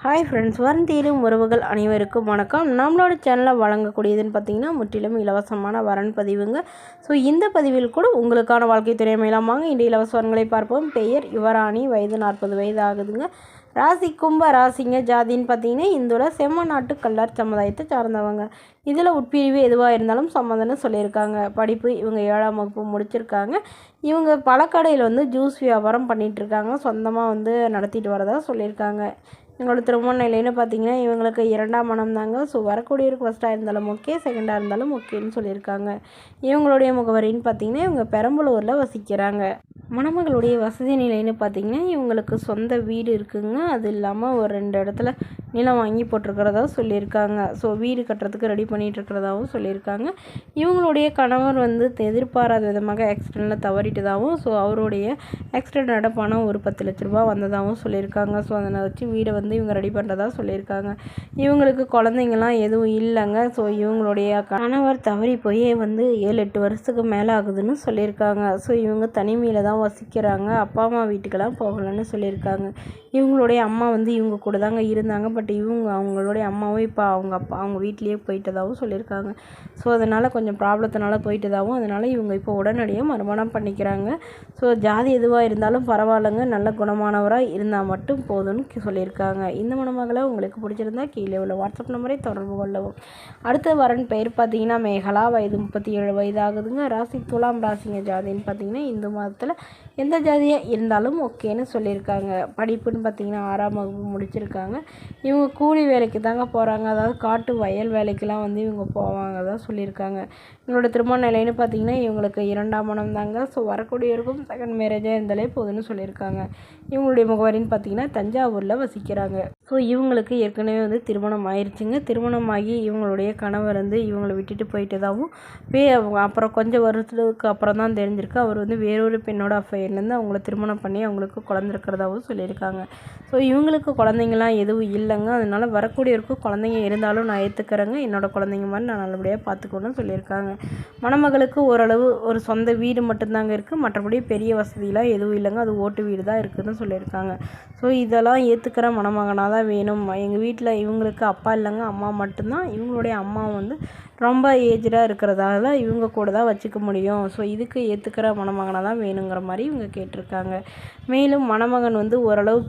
Hi friends, வரும் தேடும் உறவுகள் அனைவருக்கும் வணக்கம். நம்மளோட சேனலில் வழங்கக்கூடியதுன்னு பார்த்தீங்கன்னா முற்றிலும் இலவசமான வரன் பதிவுங்க. ஸோ இந்த பதிவில் கூட உங்களுக்கான வாழ்க்கை துணை மேலாமாங்க இந்த இலவச வரன்களை பார்ப்போம். பெயர் யுவராணி, வயது 40 வயது ஆகுதுங்க. ராசி கும்ப ராசிங்க. ஜாதின்னு பார்த்தீங்கன்னா இந்துல செம்மநாட்டு கல்லார் சமுதாயத்தை சார்ந்தவங்க. இதில் உட்பிரிவு எதுவாக இருந்தாலும் சம்மதம்னு சொல்லியிருக்காங்க. படிப்பு இவங்க 7ஆம் வகுப்பு முடிச்சிருக்காங்க. இவங்க பழக்கடையில் ஜூஸ் வியாபாரம் பண்ணிகிட்ருக்காங்க. சொந்தமாக நடத்திட்டு வரதா சொல்லியிருக்காங்க. எங்களோட திருமண நிலைன்னு பார்த்தீங்கன்னா இவங்களுக்கு 2ஆம் மனம் தாங்க. ஸோ வரக்கூடியவருக்கு ஃபஸ்ட்டாக இருந்தாலும் ஓகே, செகண்டாக இருந்தாலும் ஓகேன்னு சொல்லியிருக்காங்க. இவங்களுடைய முகவரின்னு பார்த்தீங்கன்னா இவங்க பெரம்பலூரில் வசிக்கிறாங்க. மணமகளுடைய வசதி நிலைன்னு பார்த்தீங்கன்னா இவங்களுக்கு சொந்த வீடு இருக்குங்க. அது இல்லாமல் ஒரு 2 இடத்துல நிலம் வாங்கி போட்டிருக்கிறதா சொல்லியிருக்காங்க. ஸோ வீடு கட்டுறதுக்கு ரெடி பண்ணிகிட்டு இருக்கிறதாகவும் சொல்லியிருக்காங்க. இவங்களுடைய கணவர் எதிர்பாராத விதமாக ஆக்சிடெண்ட்டில் தவறிட்டதாகவும், ஸோ அவருடைய ஆக்சிடெண்ட்டோட பணம் ஒரு 10 லட்ச ரூபா வந்ததாகவும் சொல்லியிருக்காங்க. ஸோ அதனை வச்சு வீடை இவங்க ரெடி பண்ணுறதா சொல்லியிருக்காங்க. இவங்களுக்கு குழந்தைங்களாம் எதுவும் இல்லைங்க. ஸோ இவங்களுடைய கணவர் தவறி போய் 7-8 வருஷத்துக்கு மேலே ஆகுதுன்னு சொல்லியிருக்காங்க. ஸோ இவங்க தனிமையில் தான் வசிக்கிறாங்க. அப்பா அம்மா வீட்டுக்கெல்லாம் போகலன்னு சொல்லியிருக்காங்க. இவங்களுடைய அம்மா இவங்க கூட தாங்க இருந்தாங்க. பட் அவங்களுடைய அம்மாவும் இப்போ அவங்க வீட்லேயே போயிட்டதாகவும் சொல்லியிருக்காங்க. ஸோ அதனால் கொஞ்சம் ப்ராப்ளத்தினால போயிட்டதாகவும், அதனால் இவங்க இப்போ உடனடியாக மறுமணம் பண்ணிக்கிறாங்க. ஸோ ஜாதி எதுவாக இருந்தாலும் பரவாயில்லைங்க, நல்ல குணமானவராக இருந்தால் மட்டும் போதும்னு சொல்லியிருக்காங்க. இந்த மணமகளை உங்களுக்கு பிடிச்சிருந்தா கீழே உள்ள வாட்ஸ்அப் நம்பரை தொடர்பு கொள்ளவும். அடுத்த வரன் பெயர் பார்த்தீங்கன்னா மேகலா, வயது 37 வயது ஆகுதுங்க. ராசி துலாம் ராசிங்க. ஜாதின்னு பார்த்தீங்கன்னா இந்து மதத்தில் எந்த ஜாதியாக இருந்தாலும் ஓகேன்னு சொல்லியிருக்காங்க. படிப்புன்னு பார்த்தீங்கன்னா 6ஆம் வகுப்பு முடிச்சிருக்காங்க. இவங்க கூலி வேலைக்கு தாங்க போகிறாங்க. அதாவது காட்டு வயல் வேலைக்கெல்லாம் இவங்க போவாங்க தான் சொல்லியிருக்காங்க. இவங்களோட திருமண நிலைன்னு பார்த்தீங்கன்னா இவங்களுக்கு 2ஆம் மனம் தாங்க. ஸோ வரக்கூடியவருக்கும் செகண்ட் மேரேஜாக இருந்தாலே போதுன்னு சொல்லியிருக்காங்க. இவங்களுடைய முகவரின்னு பார்த்தீங்கன்னா தஞ்சாவூரில் வசிக்கிறாங்க. ஸோ இவங்களுக்கு ஏற்கனவே திருமணம் ஆயிடுச்சுங்க. திருமணமாகி இவங்களுடைய கணவர் இவங்களை விட்டுட்டு போயிட்டதாகவும், அப்புறம் கொஞ்சம் வருஷத்துக்கு அப்புறம் தான் தெரிஞ்சிருக்கு அவர் வேறொரு பெண்ணோட அஃபையர்லேருந்து அவங்கள திருமணம் பண்ணி அவங்களுக்கு குழந்தை இருக்கிறதாகவும் சொல்லியிருக்காங்க. ஸோ இவங்களுக்கு குழந்தைங்களாம் எதுவும் இல்லைங்க. அதனால் வரக்கூடியவருக்கு குழந்தைங்க இருந்தாலும் நான் ஏற்றுக்கிறேங்க, என்னோடய குழந்தைங்க மாதிரி நான் நல்லபடியாக பார்த்துக்கணும்னு சொல்லியிருக்காங்க. மணமகளுக்கு ஓரளவு ஒரு சொந்த வீடு மட்டும்தாங்க இருக்குது. மற்றபடி பெரிய வசதியெலாம் எதுவும் இல்லைங்க. அது ஓட்டு வீடு தான் இருக்குதுன்னு சொல்லியிருக்காங்க. ஸோ இதெல்லாம் ஏற்றுக்கிற மணமகனாக தான் வேணும். எங்கள் வீட்டில் இவங்களுக்கு அப்பா இல்லைங்க, அம்மா மட்டும்தான். இவங்களுடைய அம்மா ரொம்ப ஏஜ்டாக இருக்கிறதால இவங்க கூட தான் வச்சுக்க முடியும். ஸோ இதுக்கு ஏற்றுக்கிற மணமகனாக தான் வேணுங்கிற மாதிரி இவங்க கேட்டிருக்காங்க. மேலும் மணமகன் ஓரளவு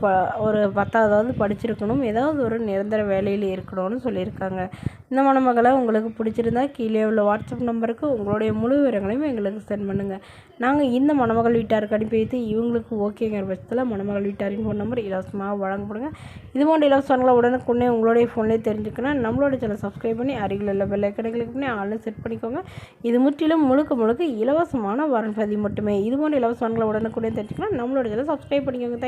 ஒரு 10ஆவது படிச்சிருக்கணும், ஏதாவது ஒரு நிரந்தர வேலையில் இருக்கணும்னு சொல்லியிருக்காங்க. இந்த மணமகளை உங்களுக்கு பிடிச்சிருந்தா கீழே உள்ள வாட்ஸ்அப் நம்பருக்கு உங்களுடைய முழு விவரங்களையும் எங்களுக்கு சென்ட் பண்ணுங்கள். நாங்கள் இந்த மணமகள் வீட்டாருக்கு அனுப்பி வைத்து இவங்களுக்கு ஓகேங்கிற பட்சத்தில் மணமகள் வீட்டாரின் ஃபோன் நம்பர் இலவசமாக வழங்கப்படுங்க. இது போன்ற இலவசங்களை உடனுக்குடனே உங்களுடைய ஃபோன்லேயே தெரிஞ்சுக்கணும். நம்மளோட சேனல் சப்ஸ்கிரைப் பண்ணி அருகில் உள்ள பெல் ஐக்கனை கிளிக் பண்ணி ஆன்லைன் செட் பண்ணிக்கோங்க. இது முற்றிலும் முழுக்க இலவசமான வரன் பதிவு மட்டுமே. இது போன்ற இலவசங்களை உடனுக்குடனே தெரிஞ்சுக்கணும். நம்மளோட சேனல் சப்ஸ்கிரைப் பண்ணிக்கோங்க.